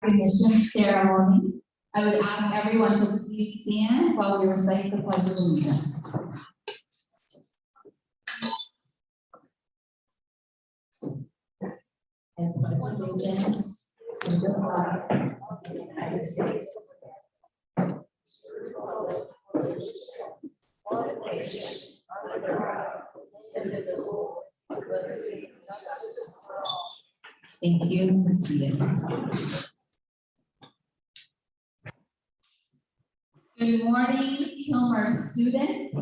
recognition ceremony. I would ask everyone to please stand while we recite the Pledge of Allegiance. I pledge allegiance to the flag of the United States of America, one nation under God, indivisible, with liberty and justice for all. Thank you. Good morning, Kilmer students,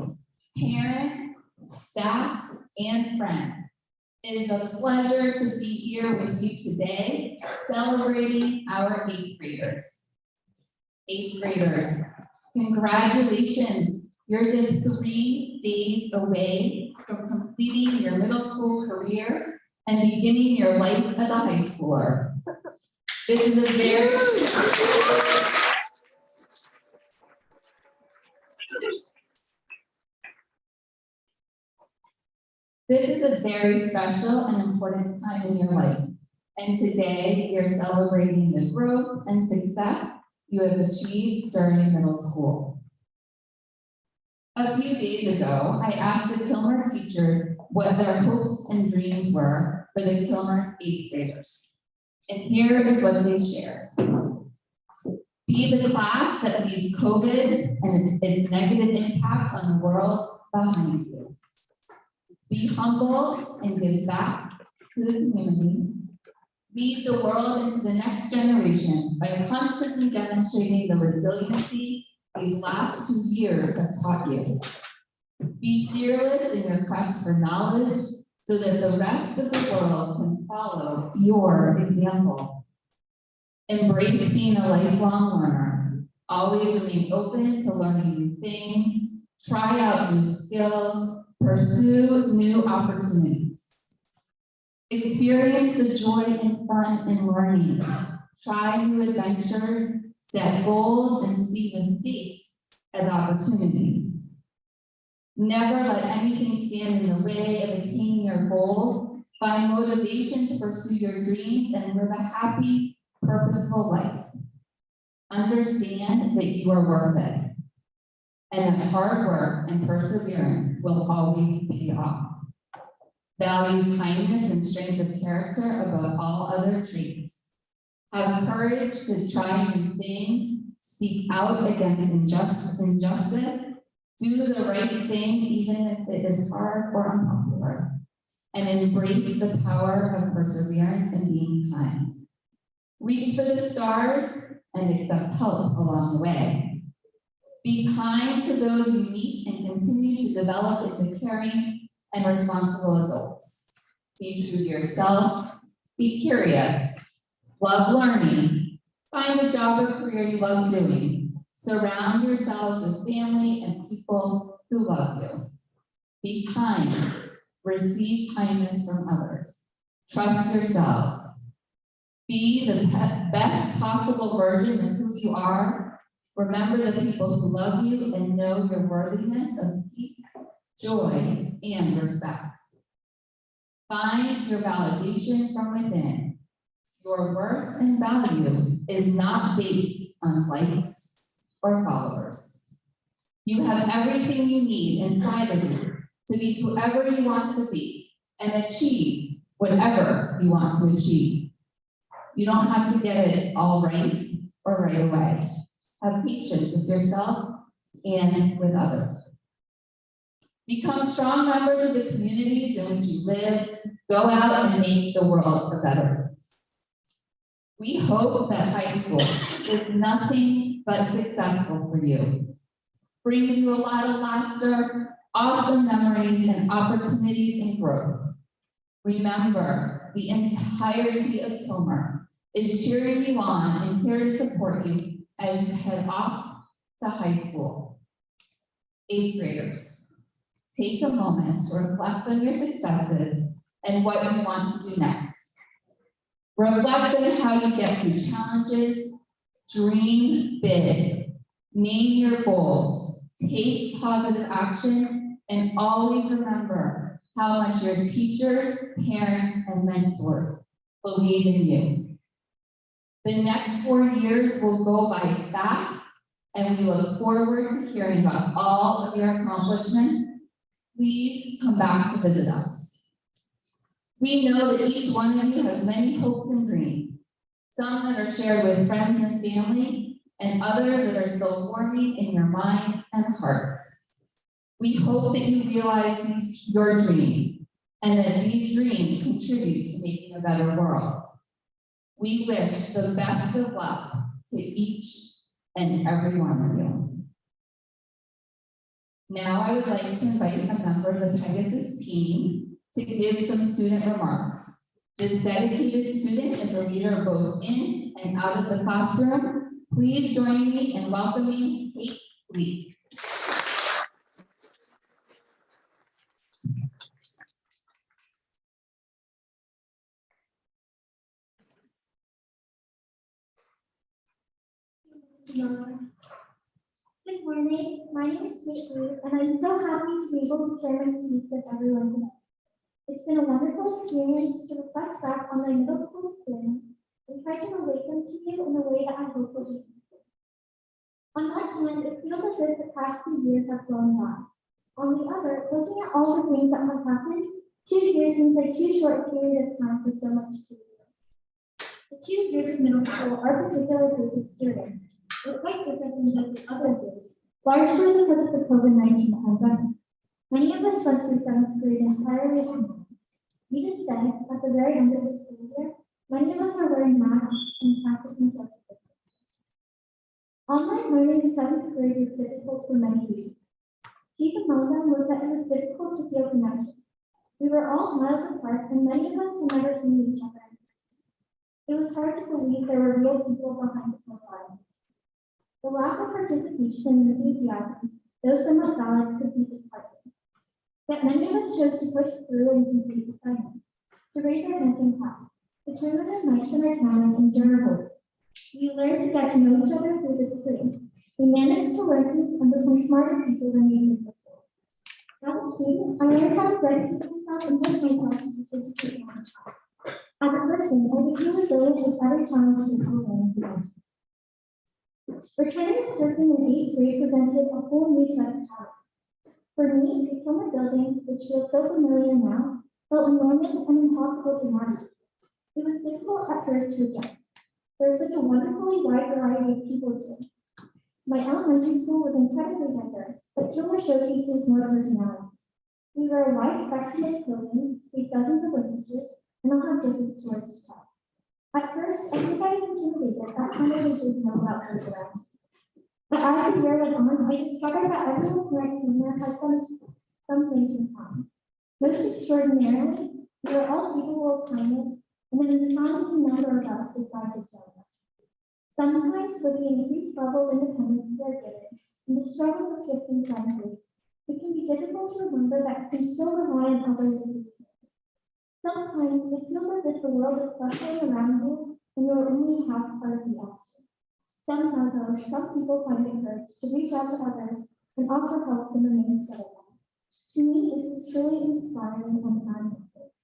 parents, staff, and friends. It is a pleasure to be here with you today, celebrating our 8th graders. 8th graders, congratulations. You're just 3 days away from completing your middle school career and beginning your life as a high schooler. This is a very special and important time in your life. And today you're celebrating the growth and success you have achieved during middle school. A few days ago, I asked the Kilmer teachers what their hopes and dreams were for the Kilmer 8th graders. And here is what they shared. Be the class that leaves COVID and its negative impact on the world behind you. Be humble and give back to the community. Lead the world into the next generation by constantly demonstrating the resiliency these last 2 years have taught you. Be fearless in your quest for knowledge so that the rest of the world can follow your example. Embrace being a lifelong learner. Always remain open to learning new things, try out new skills, pursue new opportunities. Experience the joy and fun in learning. Try new adventures, set goals, and see mistakes as opportunities. Never let anything stand in the way of attaining your goals. Find motivation to pursue your dreams and live a happy, purposeful life. Understand that you are worth it, and that hard work and perseverance will always pay off. Value kindness and strength of character above all other traits. Have courage to try new things, speak out against injustice, do the right thing even if it is hard or unpopular, and embrace the power of perseverance and being kind. Reach for the stars and accept help along the way. Be kind to those you meet and continue to develop into caring and responsible adults. Be true to yourself, be curious, love learning, find a job or career you love doing. Surround yourselves with family and people who love you. Be kind, receive kindness from others. Trust yourselves. Be the best possible version of who you are. Remember the people who love you and know your worthiness of peace, joy, and respect. Find your validation from within. Your worth and value is not based on likes or followers. You have everything you need inside of you to be whoever you want to be and achieve whatever you want to achieve. You don't have to get it all right or right away. Have patience with yourself and with others. Become strong members of the communities in which you live. Go out and make the world a better place. We hope that high school is nothing but successful for you. Brings you a lot of laughter, awesome memories, and opportunities and growth. Remember, the entirety of Kilmer is cheering you on and here to support you as you head off to high school. 8th graders, take a moment to reflect on your successes and what you want to do next. Reflect on how you get through challenges, dream big, name your goals, take positive action, and always remember how much your teachers, parents, and mentors believe in you. The next 4 years will go by fast, and we look forward to hearing about all of your accomplishments. Please come back to visit us. We know that each one of you has many hopes and dreams, some that are shared with friends and family, and others that are still forming in your minds and hearts. We hope that you realize your dreams, and that these dreams contribute to making a better world. We wish the best of luck to each and every one of you. Now I would like to invite a member of the Pegasus team to give some student remarks. This dedicated student is a leader both in and out of the classroom. Please join me in welcoming Kate Lee. Good morning, my name is Kate Lee, and I'm so happy to be able to share my speech with everyone today. It's been a wonderful experience to reflect back on my middle school experience and try to relate them to you in a way that I hope will be useful. On one hand, it feels as if the past 2 years have flown by. On the other, looking at all the things that have happened, 2 years seems like too short a period of time for so much to do. The 2 years of middle school are particular group of students. They're quite different than those of other years, largely because of the COVID-19 pandemic. Many of us went through 7th grade entirely online. Even today, at the very end of the school year, many of us are wearing masks and practicing social distancing. Online learning in 7th grade was difficult for many reasons. Chief among them was that it was difficult to feel connection. We were all miles apart, and many of us had never seen each other. It was hard to believe there were real people behind the profile. The lack of participation and enthusiasm, though somewhat valid, could be disheartening. Yet many of us chose to push through and complete assignments, to raise our hands in class, to turn on our mics and our cameras and share our voice. We learned to get to know each other through the screen. We managed to learn things and become smarter people than we did before. As a student, I learned how to dedicate myself and push myself to participate in my class. As a person, I became resilient with every challenge we were learning together. Returning in person in 8th grade presented a whole new set of challenges. For me, the Kilmer building, which feels so familiar now, felt enormous and impossible to navigate. It was difficult at first to adjust. There was such a wonderfully wide variety of people here. My elementary school was incredibly diverse, but Kilmer showcases more personality. We wear a wide spectrum of clothing, speak dozens of languages, and all have different stories to tell. At first, I think I was intimidated at how many didn't know about those around. But as the year went on, I discovered that everyone here at Kilmer has some things in common. Most extraordinarily, we are all capable of kindness, and an astonishing number of us decide to join us. Sometimes, with the increased level of independence we are given, and the struggles of shifting friend groups, it can be difficult to remember that we can still rely on others in the future. Sometimes it feels as if the world is suffering around you and you are only half part of the action. Somehow, though, some people find it courage to reach out to others and offer help in the midst of it. To me, this is truly inspiring and admirable.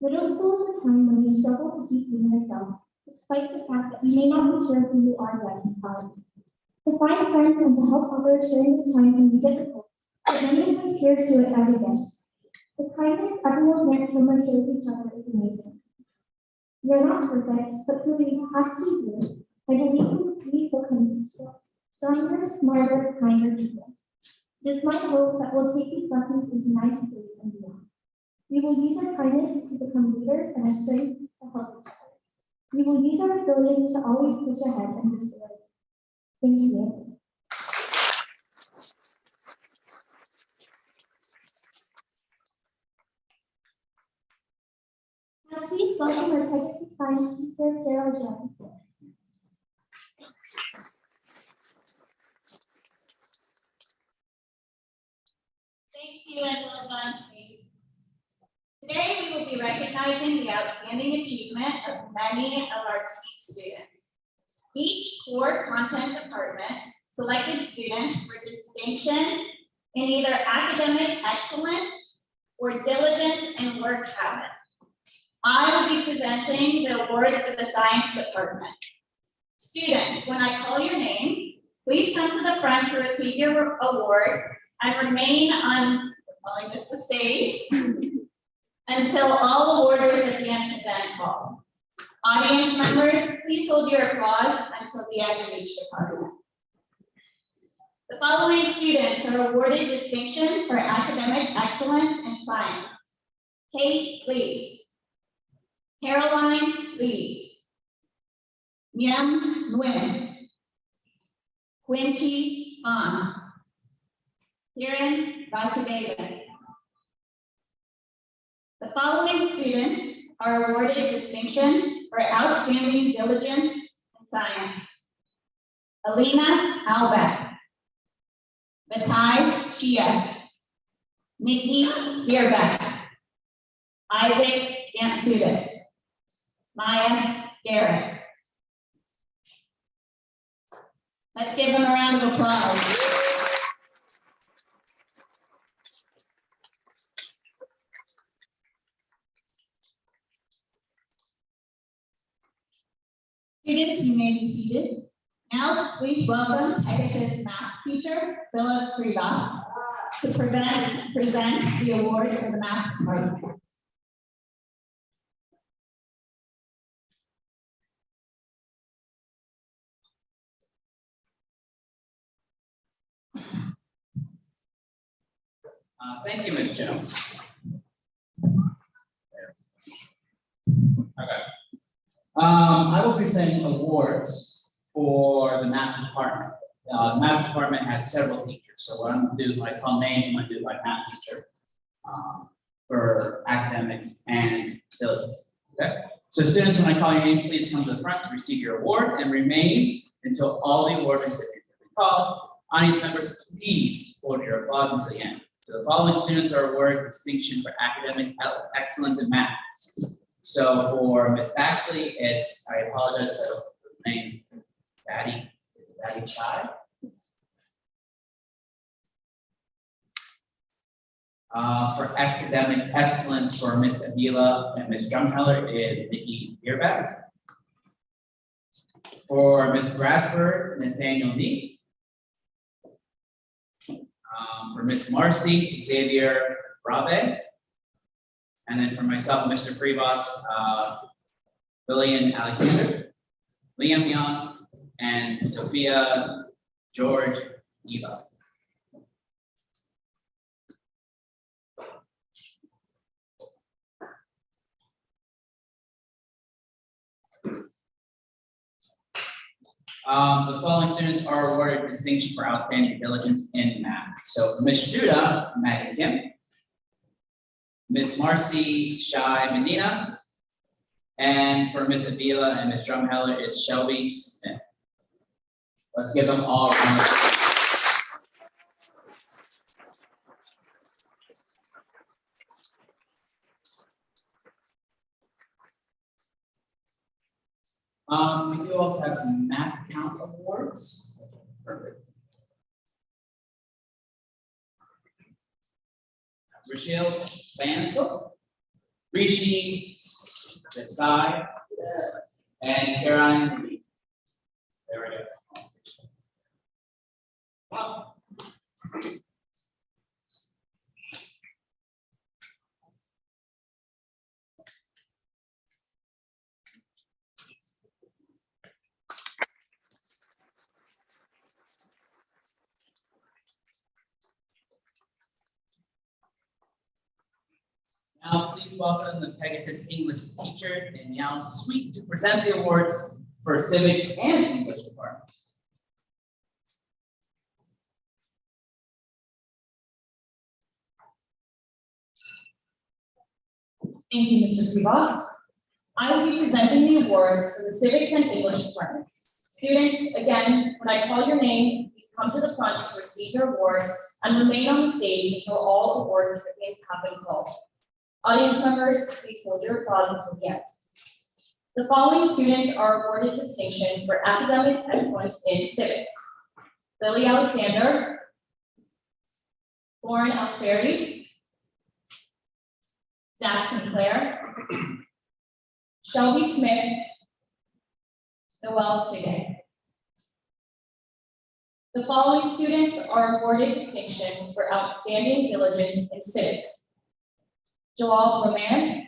Middle school is a time when you struggle to keep being yourself, despite the fact that you may not be sure who you are yet in college. To find friends and to help others during this time can be difficult, but many of my peers do it every day. The kindness everyone here at Kilmer shows each other is amazing. You're not perfect, but through these past 2 years, I believe we've become stronger, smarter, kinder people. It is my hope that we'll take these lessons into 9th grade and beyond. We will use our kindness to become leaders and our strength to help each other. We will use our resilience to always push ahead and persevere. Thank you. Now please welcome our Pegasus Science teacher, Carol Jones. Thank you and well done, Kate. Today we will be recognizing the outstanding achievement of many of our students. Each core content department selected students for distinction in either academic excellence or diligence and work habits. I will be presenting the awards for the science department. Students, when I call your name, please come to the front to receive your award and remain on, just the stage until all award recipients have been called. Audience members, please hold your applause until the end of each department. The following students are awarded distinction for academic excellence in science. Kate Lee, Caroline Lee, Miem Nguyen, Quincy Han, Kiran Vasudevan. The following students are awarded distinction for outstanding diligence in science. Alina Albeck, Matai Chia, Nikki Gearbeck, Isaac Dantsudis, Maya Garrett. Let's give them a round of applause. Students, you may be seated. Now, please welcome Pegasus math teacher, Philip Rivas, to present the awards for the math department. Thank you, Ms. Jones. Okay. I will be presenting awards for the math department. The math department has several teachers, so what I'm gonna do, I call names, I'm gonna do my math teacher for academics and diligence. Okay. So students, when I call your name, please come to the front to receive your award and remain until all the award recipients have been called. Audience members, please hold your applause until the end. So the following students are awarded distinction for academic excellence in math. So for Ms. Baxley, it's, I apologize, so the name's Daddy Chai. For academic excellence for Ms. Avila and Ms. Drumheller is Nikki Gearbeck. For Ms. Bradford, Nathaniel Nee. For Ms. Marcy, Xavier Rabe. And then for myself, Mr. Privas, Lillian Alexander, Liam Young, and Sophia George Eva. The following students are awarded distinction for outstanding diligence in math. So for Ms. Judah, Megan Kim. Ms. Marcy Shai Medina. And for Ms. Avila and Ms. Drumheller is Shelby Smith. Let's give them all a round of applause. We do also have some math count awards. Perfect. Rochelle Bansel, Rishi Desai, and Karen. There we go. Wow. Now, please welcome the Pegasus English teacher, Danielle Sweet, to present the awards for civics and English departments. Thank you, Mr. Privas. I will be presenting the awards for the civics and English departments. Students, again, when I call your name, please come to the front to receive your awards and remain on the stage until all award recipients have been called. Audience members, please hold your applause until the end. The following students are awarded distinction for academic excellence in civics. Lily Alexander, Lauren Alferes, Zach Sinclair, Shelby Smith, Noel Sige. The following students are awarded distinction for outstanding diligence in civics. Joel Romand,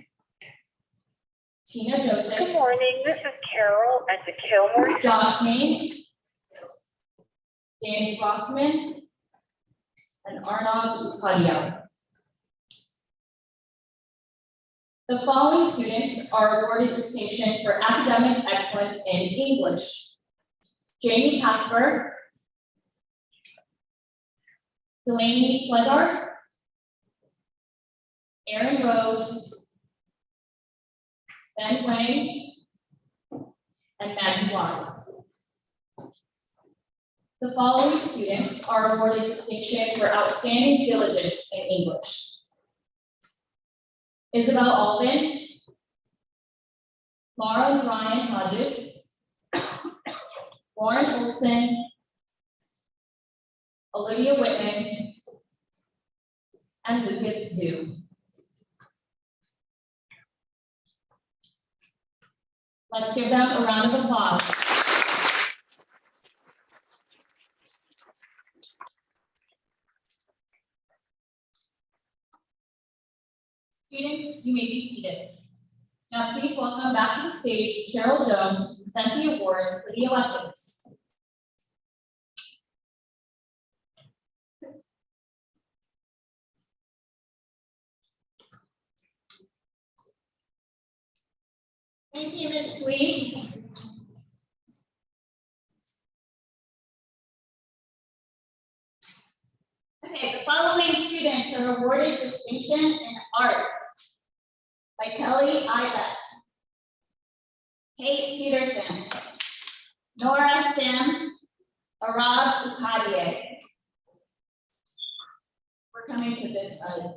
Tina Good Joseph, morning, this is Carol at the Kilmore. Josh Payne, Danny Rothman, and Arnaud Claudio. The following students are awarded distinction for academic excellence in English. Jamie Casper, Delaney Flegard, Aaron Rose, Ben Wang, and Maggie Wise. The following students are awarded distinction for outstanding diligence in English. Isabel Alvin, Laura and Ryan Hodges, Lauren Olson, Olivia Whitman, and Lucas Zhu. Let's give them a round of applause. Students, you may be seated. Now please welcome back to the stage Cheryl Jones to present the awards for the electives. Thank you, Ms. Tweed. Okay, the following students are awarded distinction in art. Vitelli Ibeck, Kate Peterson, Nora Sim, Arad Upadhyay. We're coming to this side.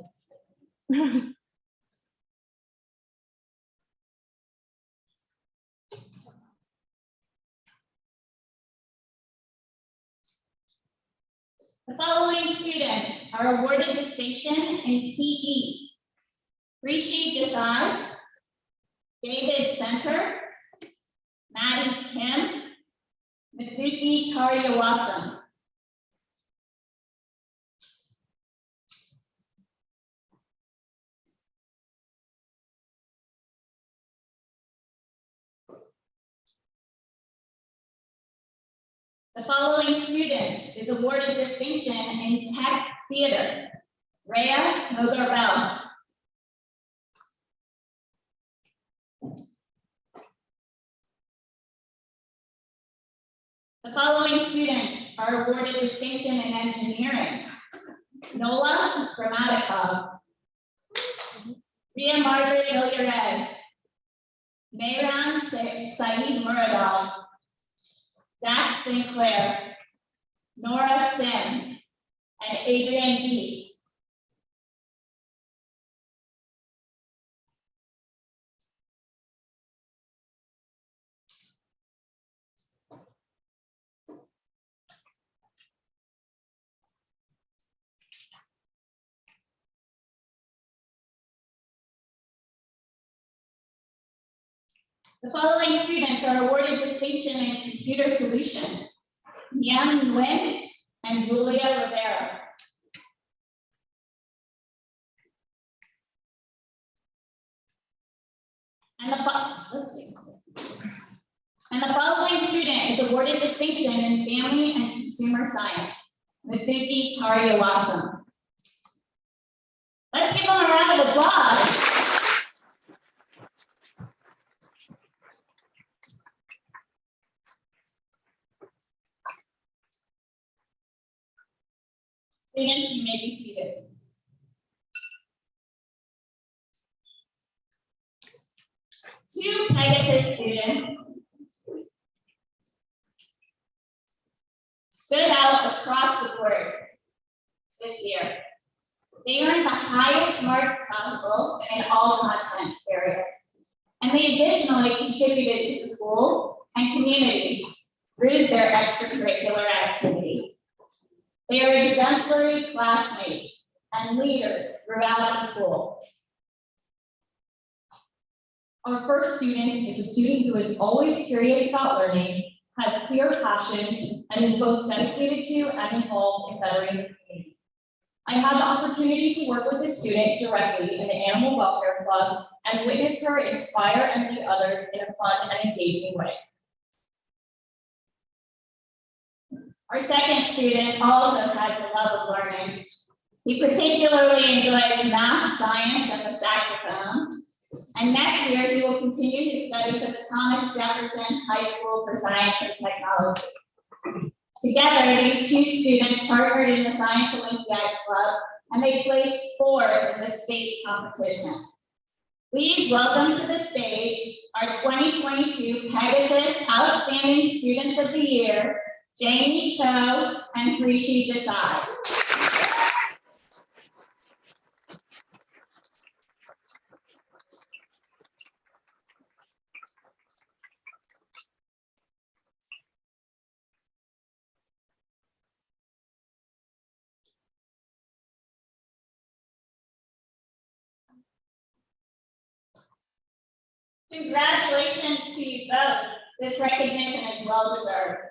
The following students are awarded distinction in PE. Rishi Desai, David Center, Maddie Kim, Mithuki Karyawasam. The following student is awarded distinction in tech theater. Rhea Nogarbel. The following students are awarded distinction in engineering. Nola Gramatikov, Ria Margaret Ilyarez, Mehran Saeed Muradov, Zach Sinclair, Nora Sim, and Adrian B. The following students are awarded distinction in computer solutions. Yan Nguyen and Julia Rivera. And the following student is awarded distinction in family and consumer science. Mithuki Karyawasam. Let's give them a round of applause. Students, you may be seated. Two Pegasus students stood out across the board this year. They earned the highest marks possible in all content areas, and they additionally contributed to the school and community through their extracurricular activities. They are exemplary classmates and leaders throughout the school. Our first student is a student who is always curious about learning, has clear passions, and is both dedicated to and involved in bettering the community. I had the opportunity to work with this student directly in the Animal Welfare Club and witness her inspire and lead others in a fun and engaging way. Our second student also has a love of learning. He particularly enjoys math, science, and the saxophone. And next year, he will continue his studies at the Thomas Jefferson High School for Science and Technology. Together, these two students partnered in the Science Olympiad Club, and they placed fourth in the state competition. Please welcome to the stage our 2022 Pegasus Outstanding Students of the Year, Jamie Cho and Rishi Desai. Congratulations to you both. This recognition is well deserved.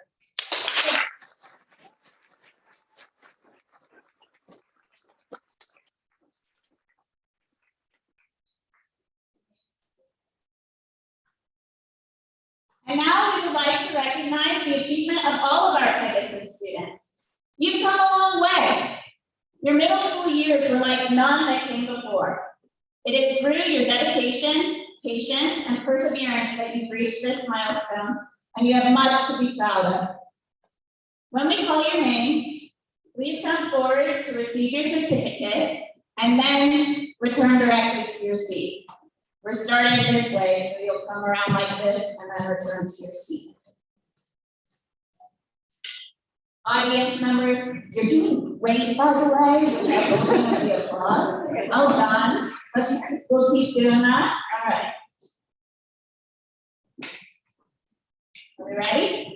And now we would like to recognize the achievement of all of our Pegasus students. You've come a long way. Your middle school years were like none that came before. It is through your dedication, patience, and perseverance that you've reached this milestone, and you have much to be proud of. When we call your name, please come forward to receive your certificate, and then return directly to your seat. We're starting it this way, so you'll come around like this and then return to your seat. Audience members, you're doing great, by the way. We're going to be applause. Well done. We'll keep doing that. All right. Are we ready?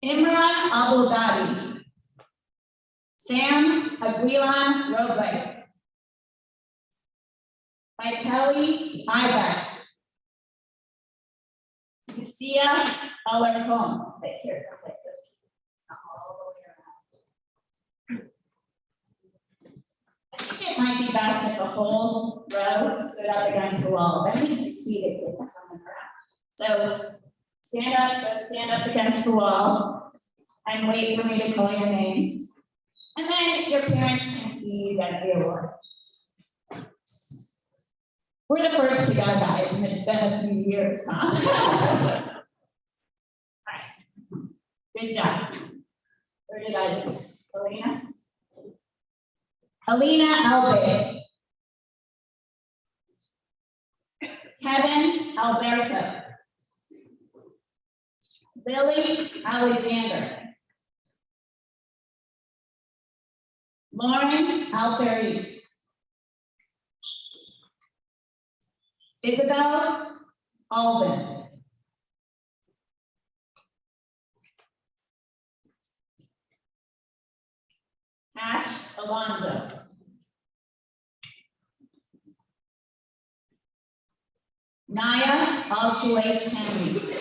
Imran Abulgadi, Sam Aguilan Robles, Vitali Ibeck, Lucia Alarcon. Take care, place it all the way around. I think it might be best if the whole row stood up against the wall, then we can see the kids coming around. So stand up against the wall and wait for me to call your name. And then your parents can see you get the award. We're the first to go, guys, and it's been a few years, huh? All right. Good job. Where did I do? Alina? Alina Albay. Kevin Alberto. Billy Alexander. Lauren Alferis. Isabel Alvin. Ash Alonzo. Naya Al-Shuaib Henry.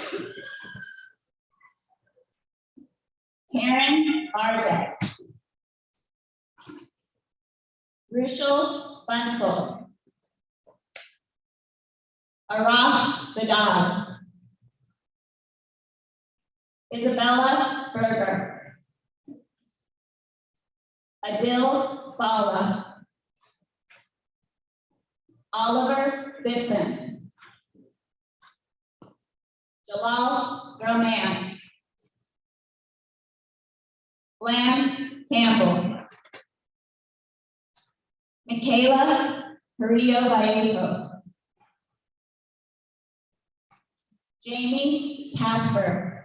Karen Arzek. Rishal Bansal. Arash Badal. Isabella Berger. Adil Bala. Oliver Bisson. Jalal Roman. Lam Campbell. Michaela Carrillo Vallejo. Jamie Casper.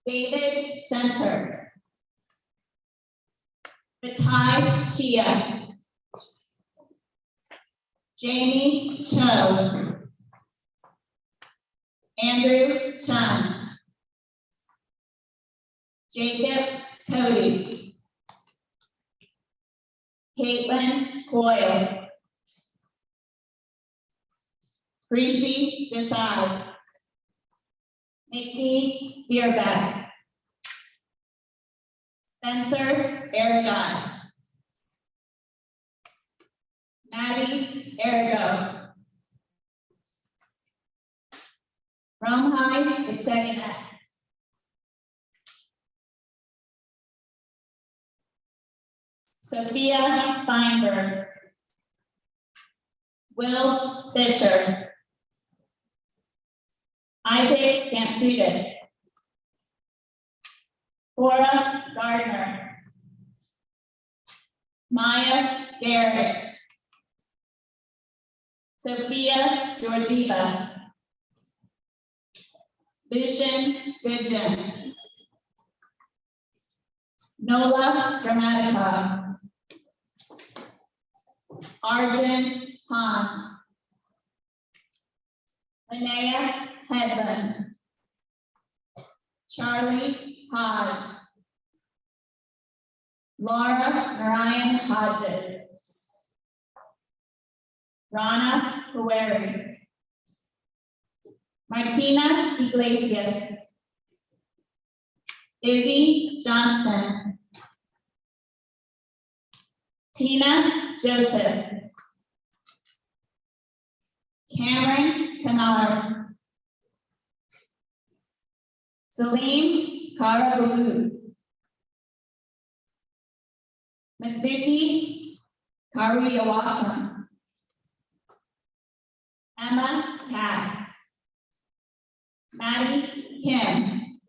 David Center. Vitai Chia. Jamie Cho. Andrew Chun. Jacob Cody. Caitlin Coyle. Rishi Desai. Nikki Deerbeck. Spencer Aragon. Maddie Arago. Romhai Executive. Sophia Feinberg. Will Fisher. Isaac Gantsutis. Cora Gardner. Maya Garrett. Sophia Georgieva. Lucian Goodgen. Nola Dramatica. Arjun Hans. Linnea Headland. Charlie Hodge. Laura Narayan Hodges. Rana Hueri. Martina Iglesias. Izzy Johnston. Tina Joseph. Cameron Kennard. Salim Karabalu. Masuki Kariyawasam. Emma Katz. Maddie Kim.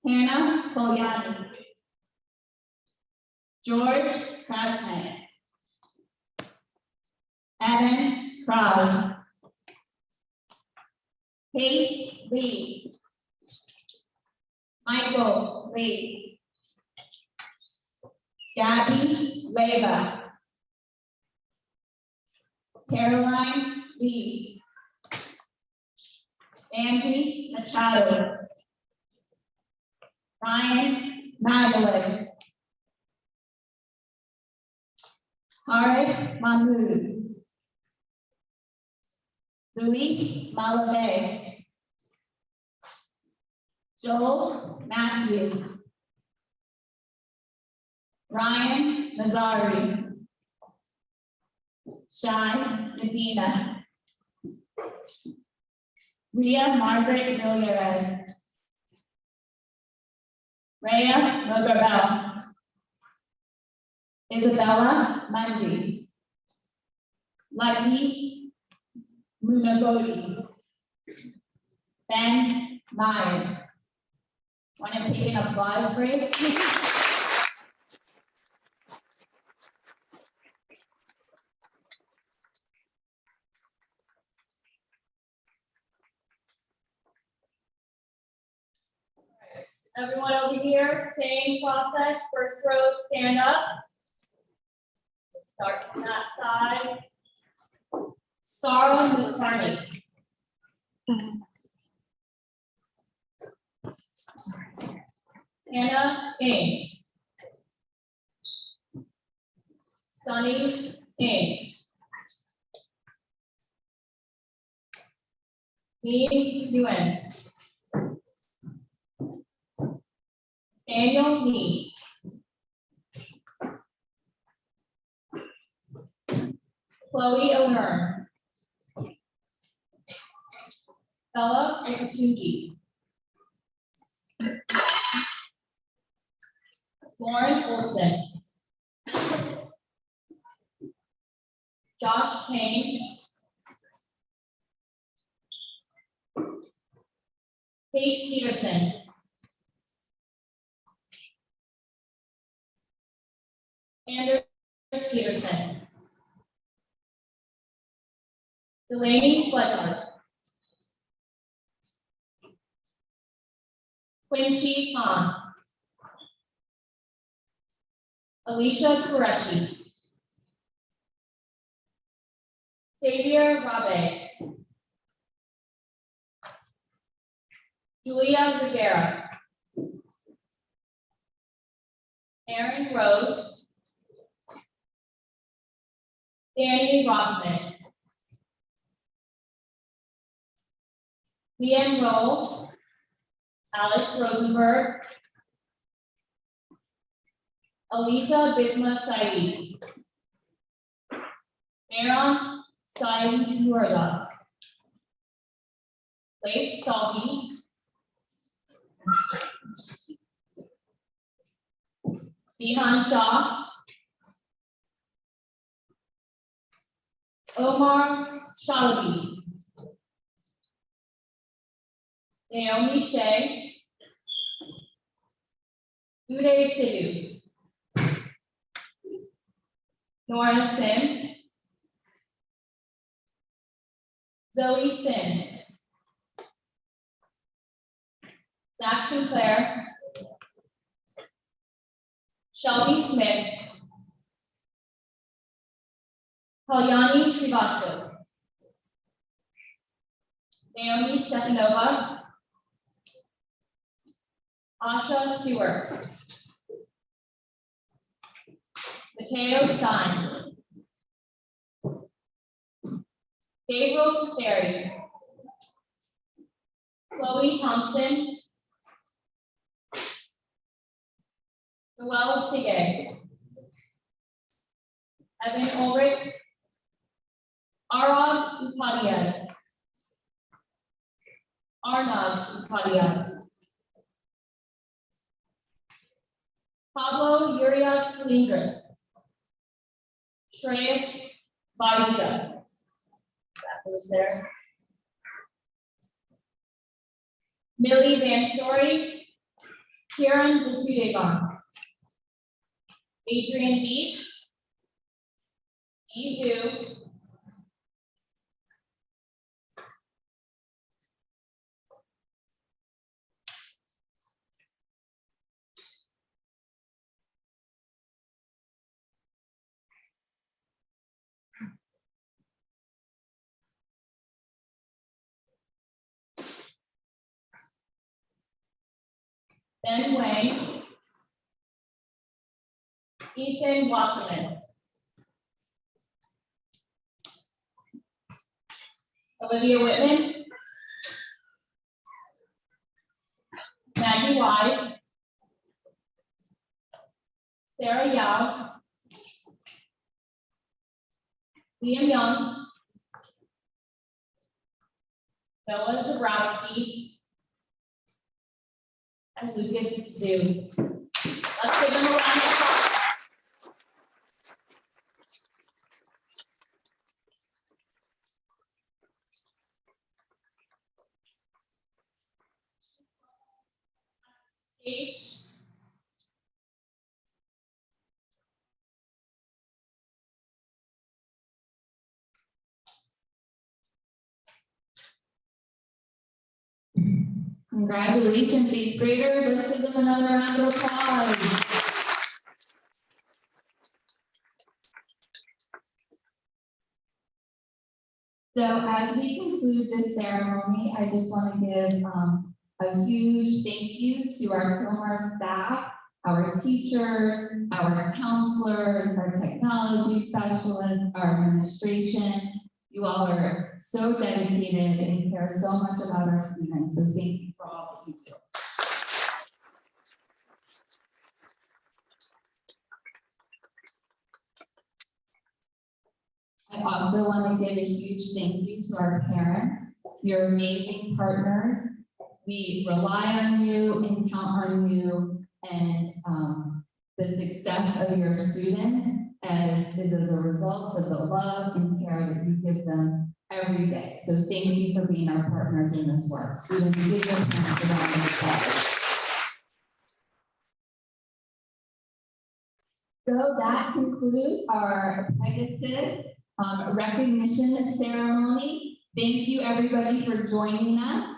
Hannah Kolyani. George Krasnick. Evan Cross. Kate Lee. Michael Lee. Gabby Leva. Caroline Lee. Angie Machado. Ryan Magdalene. Haris Mahmood. Luis Malave. Joel Matthew. Ryan Mazzari. Shai Medina. Ria Margaret Villarez. Rhea Mogarbel. Isabella Mundy. Lucky Munagodi. Ben Myers. Want to take an applause break? Everyone over here, same process, first row, stand up. Start from that side. Sarah McCartney. Hannah Ng. Sunny Ng. Lee Yuen. Daniel Lee. Chloe O'Hearn. Bella Okatunji. Lauren Olson. Josh Payne. Kate Peterson. Anders Peterson. Delaney Fledler. Quincy Khan. Alicia Qureshi. Xavier Rabe. Julia Rivera. Aaron Rose. Danny Rothman. Liam Roll. Alex Rosenberg. Aliza Bisma Saeed. Aaron Saeed Murdoch. Leif Salvi. Bihan Shah. Omar Shalabi. Naomi Shea. Uday Sidhu. Nora Sim. Zoe Sin. Zach Sinclair. Shelby Smith. Kalyani Srivastava. Naomi Stepanova. Asha Stewart. Mateo Stein. Gabriel Teferi. Chloe Thompson. Noel Sige. Evan Ulrich. Arab Upadhyay. Arnav Upadhyay. Pablo Urias Lindris. Shreyas Vaidya. That was there. Millie Van Story. Kieran Vasudevan. Adrian Beat. Eve. Ben Wang. Ethan Wasserman. Olivia Whitman. Maggie Wise. Sarah Yao. Liam Young. Noah Zabrowski. And Lucas Zhu. Let's give them a round of applause. Stage. Congratulations, eighth graders. Let's give them another round of applause. So as we conclude this ceremony, I just want to give a huge thank you to our Kilmar staff, our teachers, our counselors, our technology specialists, our administration. You all are so dedicated and care so much about our students, so thank you for all that you do. I also want to give a huge thank you to our parents. You're amazing partners. We rely on you and count on you, and the success of your students is as a result of the love and care that you give them every day. So thank you for being our partners in this work. Students, give your parents a round of applause. So that concludes our Pegasus recognition ceremony. Thank you, everybody, for joining us.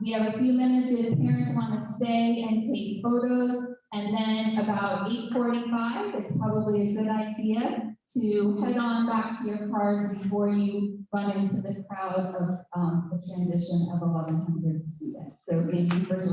We have a few minutes if parents want to stay and take photos. And then about 8:45, it's probably a good idea to head on back to your cars before you run into the crowd of the transition of 1,100 students. So thank you for joining.